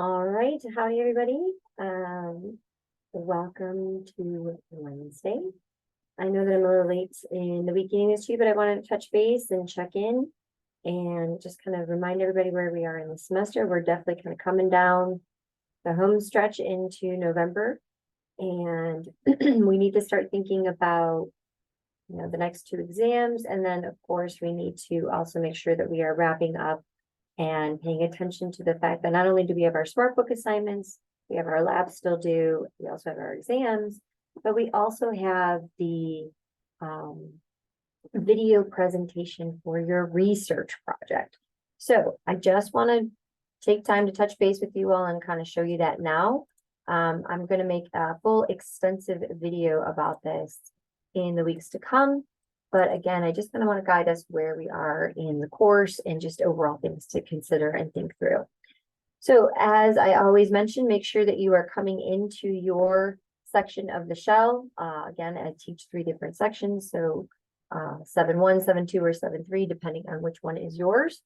All right, howdy everybody. Welcome to Wednesday. I know that I'm a little late in the week getting this to you, but I wanted to touch base and check in and just kind of remind everybody where we are in the semester. We're definitely kind of coming down the home stretch into November, and we need to start thinking about the next two exams, and then of course we need to also make sure that we are wrapping up and paying attention to the fact that not only do we have our smart book assignments, we have our labs still due, we also have our exams, but we also have the video presentation for your research project. So I just want to take time to touch base with you all and kind of show you that now. I'm going to make a full extensive video about this in the weeks to come. But again, I just kind of want to guide us where we are in the course and just overall things to consider and think through. So as I always mention, make sure that you are coming into your section of the shell. Again, I teach 3 different sections. So 7-1, 7-2, or 7-3, depending on which one is yours.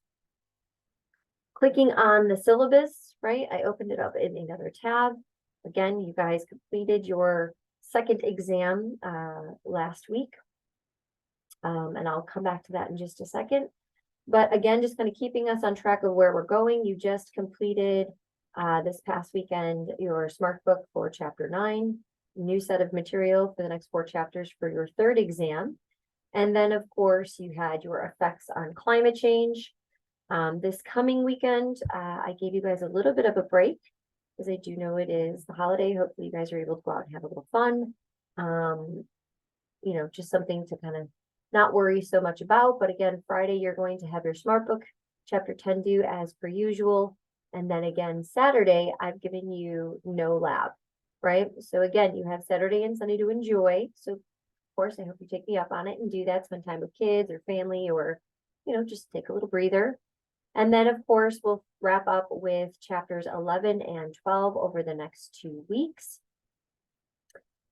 Clicking on the syllabus, right? I opened it up in another tab. Again, you guys completed your second exam last week. And I'll come back to that in just a second. But again, just kind of keeping us on track of where we're going. You just completed this past weekend your smart book for chapter 9, new set of material for the next 4 chapters for your third exam. And then of course you had your effects on climate change. This coming weekend, I gave you guys a little bit of a break because I do know it is the holiday. Hopefully you guys are able to go out and have a little fun. Just something to kind of not worry so much about. But again, Friday, you're going to have your smart book, chapter 10 due as per usual. And then again, Saturday, I've given you no lab, right? So again, you have Saturday and Sunday to enjoy. So of course, I hope you take me up on it and do that, spend time with kids or family, or, just take a little breather. And then of course, we'll wrap up with chapters 11 and 12 over the next 2 weeks.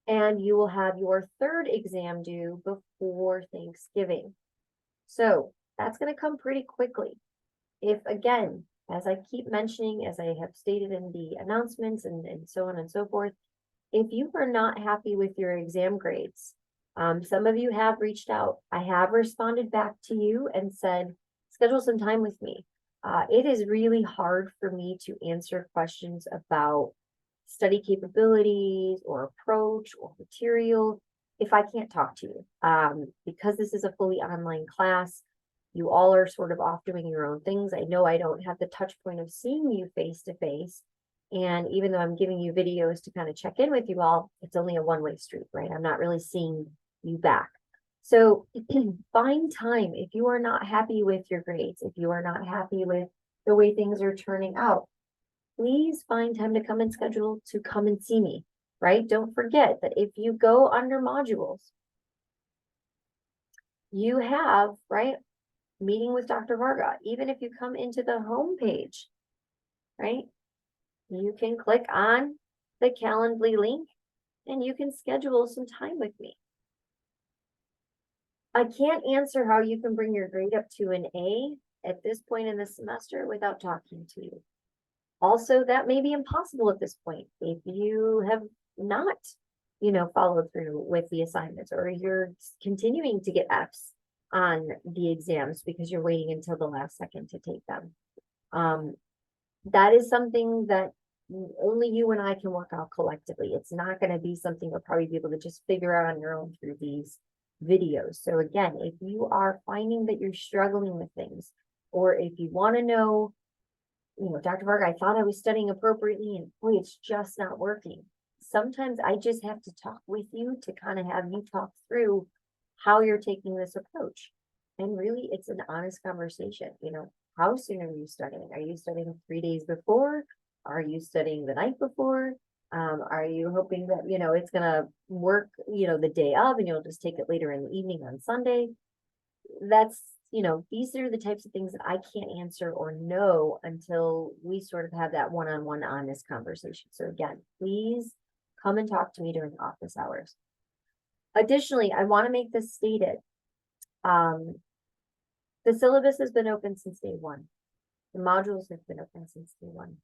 And you will have your third exam due before Thanksgiving. So that's going to come pretty quickly. If again, as I keep mentioning, as I have stated in the announcements and so on and so forth, if you are not happy with your exam grades, some of you have reached out. I have responded back to you and said, schedule some time with me. It is really hard for me to answer questions about study capabilities or approach or material if I can't talk to you. Because this is a fully online class, you all are sort of off doing your own things. I know I don't have the touch point of seeing you face to face. And even though I'm giving you videos to kind of check in with you all, it's only a one-way street, right? I'm not really seeing you back. So find time if you are not happy with your grades, if you are not happy with the way things are turning out, please find time to come and schedule to come and see me, right? Don't forget that if you go under modules, you have, right, meeting with Dr. Varga. Even if you come into the home page, right, you can click on the Calendly link and you can schedule some time with me. I can't answer how you can bring your grade up to an A at this point in the semester without talking to you. Also, that may be impossible at this point if you have not, followed through with the assignments, or you're continuing to get Fs on the exams because you're waiting until the last second to take them. That is something that only you and I can work out collectively. It's not going to be something you'll probably be able to just figure out on your own through these videos. So again, if you are finding that you're struggling with things, or if you want to know, Dr. Varga, I thought I was studying appropriately and boy, it's just not working. Sometimes I just have to talk with you to kind of have you talk through how you're taking this approach. And really, it's an honest conversation. How soon are you studying? Are you studying 3 days before? Are you studying the night before? Are you hoping that, it's going to work, the day of and you'll just take it later in the evening on Sunday? That's, these are the types of things that I can't answer or know until we sort of have that one-on-one honest conversation. So again, please come and talk to me during office hours. Additionally, I want to make this stated. The syllabus has been open since day 1. The modules have been open since day 1.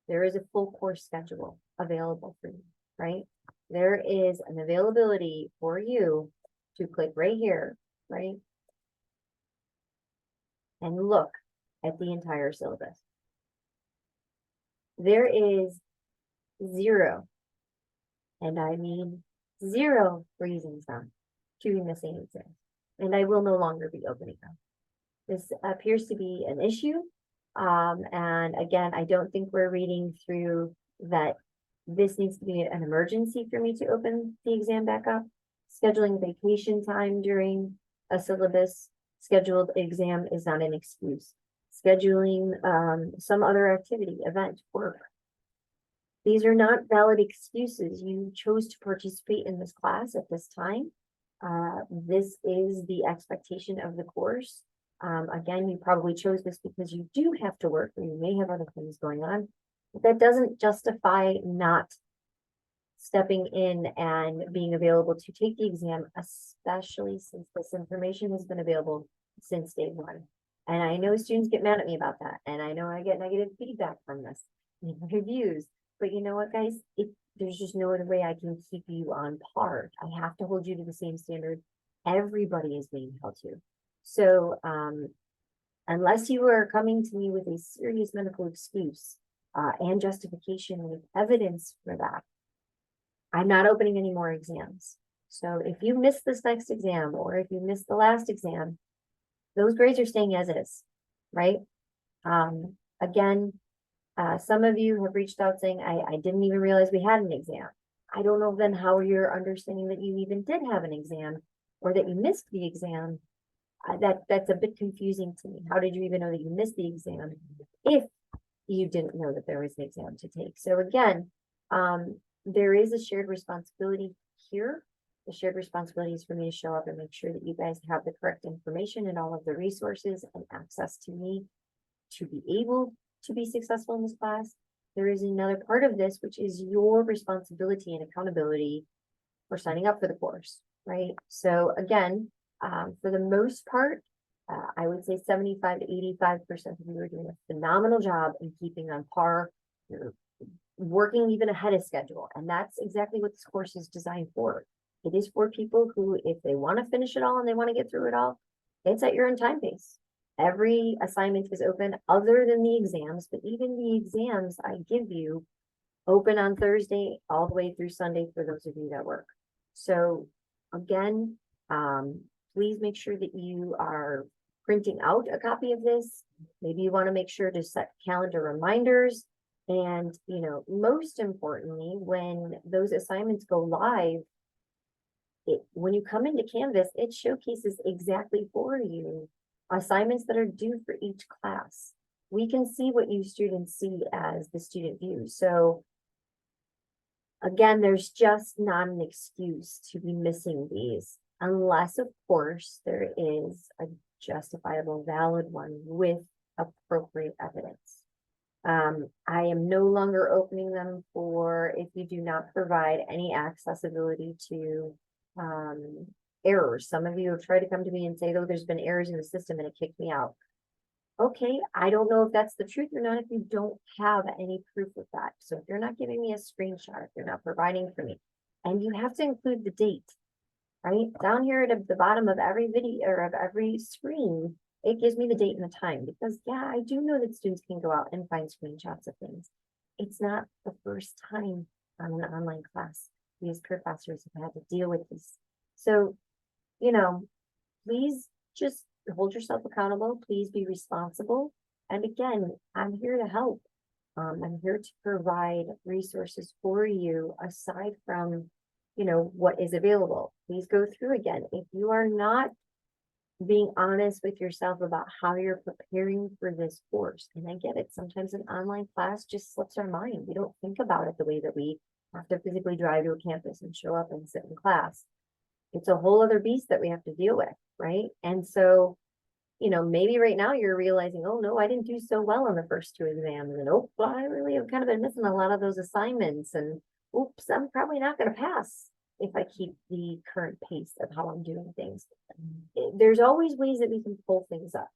there is a full course schedule available for you, right? There is an availability for you to click right here, right? And look at the entire syllabus. There is zero, and I mean 0 reasons not to be missing exams. And I will no longer be opening them. This appears to be an issue. And again, I don't think we're reading through that this needs to be an emergency for me to open the exam back up. Scheduling vacation time during a syllabus scheduled exam is not an excuse. Scheduling some other activity, event, work. These are not valid excuses. You chose to participate in this class at this time. This is the expectation of the course. Again, you probably chose this because you do have to work or you may have other things going on. But that doesn't justify not stepping in and being available to take the exam, especially since this information has been available since day one. And I know students get mad at me about that. And I know I get negative feedback from this, reviews. But you know what, guys? There's just no other way I can keep you on par. I have to hold you to the same standard everybody is being held to. So unless you are coming to me with a serious medical excuse and justification with evidence for that, I'm not opening any more exams. So if you miss this next exam or if you miss the last exam, those grades are staying as is, right? Again, some of you have reached out saying, I didn't even realize we had an exam. I don't know then how you're understanding that you even did have an exam or that you missed the exam. That's a bit confusing to me. How did you even know that you missed the exam if you didn't know that there was an exam to take? So again, there is a shared responsibility here. The shared responsibility is for me to show up and make sure that you guys have the correct information and all of the resources and access to me to be able to be successful in this class. There is another part of this, which is your responsibility and accountability for signing up for the course, right? So again, for the most part, I would say 75 to 85% of you are doing a phenomenal job in keeping on par. You're working even ahead of schedule. And that's exactly what this course is designed for. It is for people who, if they want to finish it all and they want to get through it all, it's at your own time pace. Every assignment is open other than the exams, but even the exams I give you open on Thursday all the way through Sunday for those of you that work. So again, please make sure that you are printing out a copy of this. Maybe you want to make sure to set calendar reminders. And, you know, most importantly, when those assignments go live, when you come into Canvas, it showcases exactly for you assignments that are due for each class. We can see what you students see as the student view. So again, there's just not an excuse to be missing these, unless of course there is a justifiable valid one with appropriate evidence. I am no longer opening them for if you do not provide any accessibility to errors. Some of you have tried to come to me and say, oh, there's been errors in the system and it kicked me out. Okay, I don't know if that's the truth or not if you don't have any proof of that. So if you're not giving me a screenshot, if you're not providing for me, and you have to include the date, right? Down here at the bottom of every video or of every screen, it gives me the date and the time because yeah, I do know that students can go out and find screenshots of things. It's not the first time on an online class these professors have had to deal with this. So, you know, please just hold yourself accountable. Please be responsible. And again, I'm here to help. I'm here to provide resources for you aside from, you know, what is available. Please go through again. If you are not being honest with yourself about how you're preparing for this course, and I get it, sometimes an online class just slips our mind. We don't think about it the way that we have to physically drive to a campus and show up and sit in class. It's a whole other beast that we have to deal with, right? And so, you know, maybe right now you're realizing, oh no, I didn't do so well on the first 2 exams, and oh, well, I really have kind of been missing a lot of those assignments, and oops, I'm probably not going to pass if I keep the current pace of how I'm doing things. There's always ways that we can pull things up.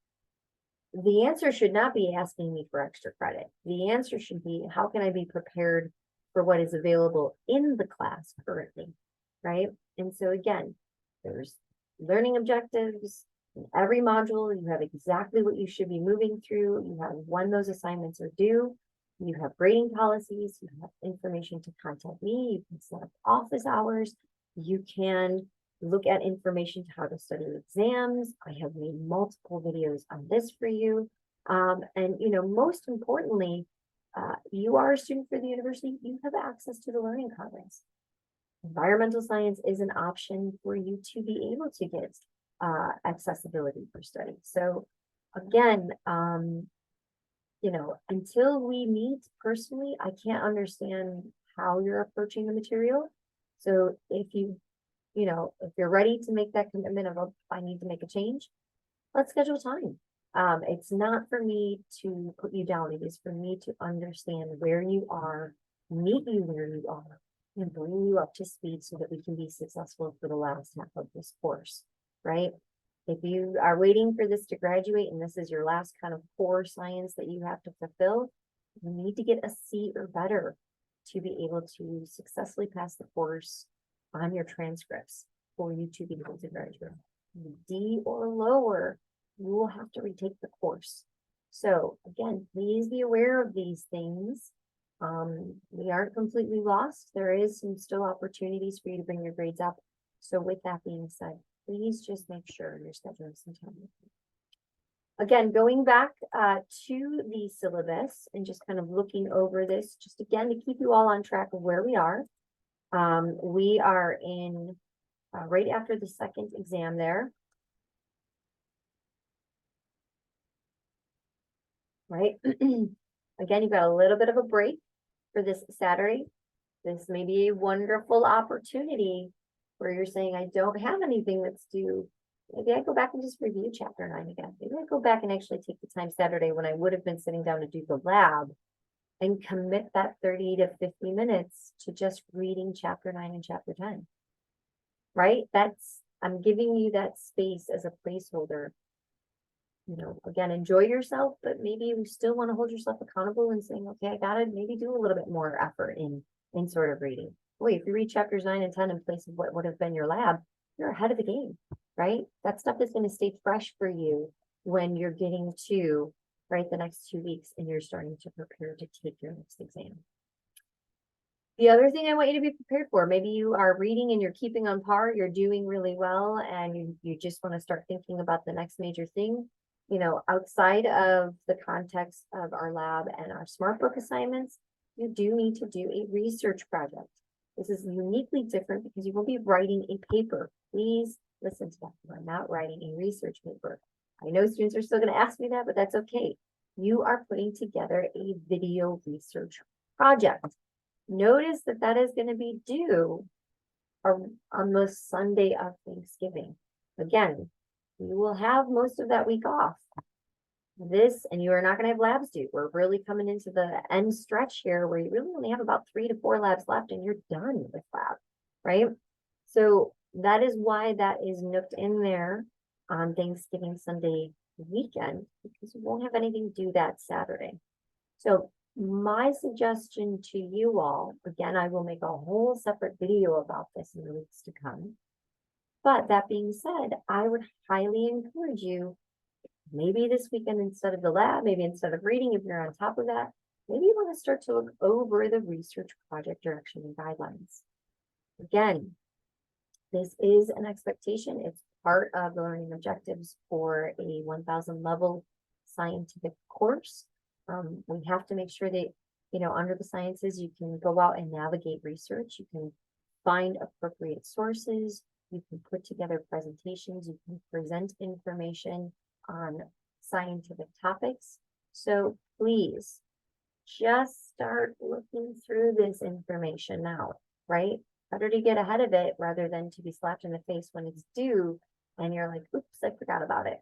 the answer should not be asking me for extra credit. The answer should be, how can I be prepared for what is available in the class currently, right? And so again, there's learning objectives. In every module, you have exactly what you should be moving through. You have when those assignments are due. You have grading policies. You have information to contact me. You can set up office hours. You can look at information to how to study exams. I have made multiple videos on this for you. And most importantly, you are a student for the university, you have access to the Learning Commons. Environmental science is an option for you to be able to get accessibility for study. So again, until we meet personally, I can't understand how you're approaching the material. So if you're ready to make that commitment of, I need to make a change, let's schedule time. It's not for me to put you down. It is for me to understand where you are, meet you where you are, and bring you up to speed so that we can be successful for the last half of this course, right? If you are waiting for this to graduate and this is your last kind of core science that you have to fulfill, you need to get a C or better to be able to successfully pass the course on your transcripts for you to be able to graduate. D or lower, you will have to retake the course. So again, please be aware of these things. We aren't completely lost. There is some still opportunities for you to bring your grades up. So with that being said, please just make sure you're scheduling some time. Again, going back to the syllabus and just kind of looking over this, just again to keep you all on track of where we are. We are in right after the second exam there. Right? Again, you've got a little bit of a break for this Saturday. This may be a wonderful opportunity where you're saying, I don't have anything that's due. Maybe I go back and just review chapter 9 again. Maybe I go back and actually take the time Saturday when I would have been sitting down to do the lab and commit that 30 to 50 minutes to just reading chapter 9 and chapter 10. Right? I'm giving you that space as a placeholder. Again, enjoy yourself, but maybe you still want to hold yourself accountable and saying, okay, I gotta maybe do a little bit more effort in sort of reading. Boy, if you read chapters 9 and 10 in place of what would have been your lab, you're ahead of the game, right? That stuff is going to stay fresh for you when you're getting to, right, the next 2 weeks and you're starting to prepare to take your next exam. The other thing I want you to be prepared for, maybe you are reading and you're keeping on par, you're doing really well, and you just want to start thinking about the next major thing. Outside of the context of our lab and our SmartBook assignments, you do need to do a research project. This is uniquely different because you will be writing a paper. Please listen to that. You are not writing a research paper. I know students are still going to ask me that, but that's okay. You are putting together a video research project. Notice that is going to be due on the Sunday of Thanksgiving. Again, you will have most of that week off. And you are not going to have labs due. We're really coming into the end stretch here where you really only have about 3 to 4 labs left and you're done with lab, right? So that is why that is nooked in there on Thanksgiving Sunday weekend, because you won't have anything due that Saturday. So my suggestion to you all, again, I will make a whole separate video about this in the weeks to come. But that being said, I would highly encourage you, maybe this weekend instead of the lab, maybe instead of reading, if you're on top of that, maybe you want to start to look over the research project direction and guidelines. Again, this is an expectation. It's part of the learning objectives for a 1000 level scientific course. We have to make sure that, under the sciences, you can go out and navigate research. You can find appropriate sources. You can put together presentations. You can present information on scientific topics. So please just start looking through this information now, right? Better to get ahead of it rather than to be slapped in the face when it's due and you're like, oops, I forgot about it.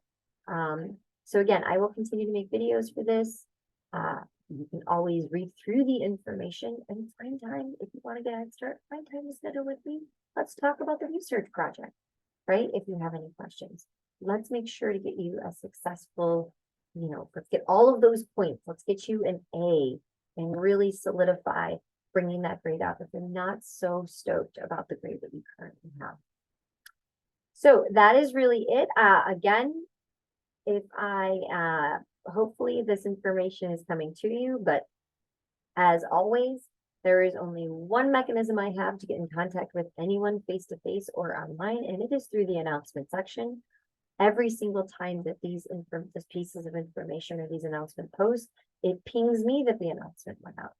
So again, I will continue to make videos for this. You can always read through the information and find time if you want to get a head start, find time to schedule with me. Let's talk about the research project, right? If you have any questions, let's make sure to get you a successful let's get all of those points. Let's get you an A and really solidify bringing that grade up if you're not so stoked about the grade that you currently have. So that is really it. Again, if hopefully this information is coming to you, but as always, there is only one mechanism I have to get in contact with anyone face-to-face or online, and it is through the announcement section. Every single time that these pieces of information or these announcement posts, it pings me that the announcement went out.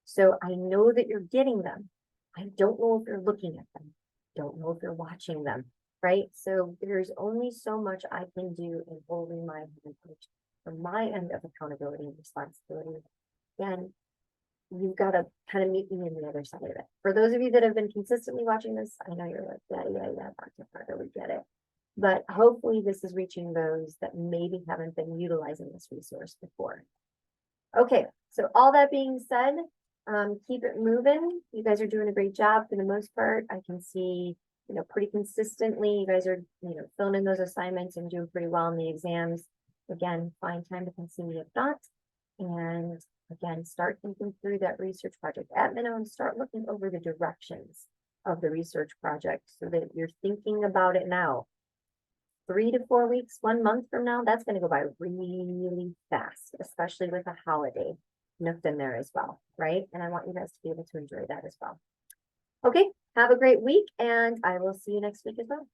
So I know that you're getting them. I don't know if you're looking at them. Don't know if you're watching them, right? So there's only so much I can do in holding my hand from my end of accountability and responsibility. Again, you've got to kind of meet me in the other side of it. For those of you that have been consistently watching this, I know you're like, yeah, Dr. Carter, we get it. But hopefully this is reaching those that maybe haven't been utilizing this resource before. Okay, so all that being said, keep it moving. You guys are doing a great job for the most part. I can see, pretty consistently, you guys are, filling in those assignments and doing pretty well in the exams. Again, find time to continue if not. And again, start thinking through that research project. At minimum, start looking over the directions of the research project so that you're thinking about it now. 3 to 4 weeks, 1 month from now, that's going to go by really fast, especially with a holiday nooked in there as well, right? And I want you guys to be able to enjoy that as well. Okay, have a great week, and I will see you next week as well.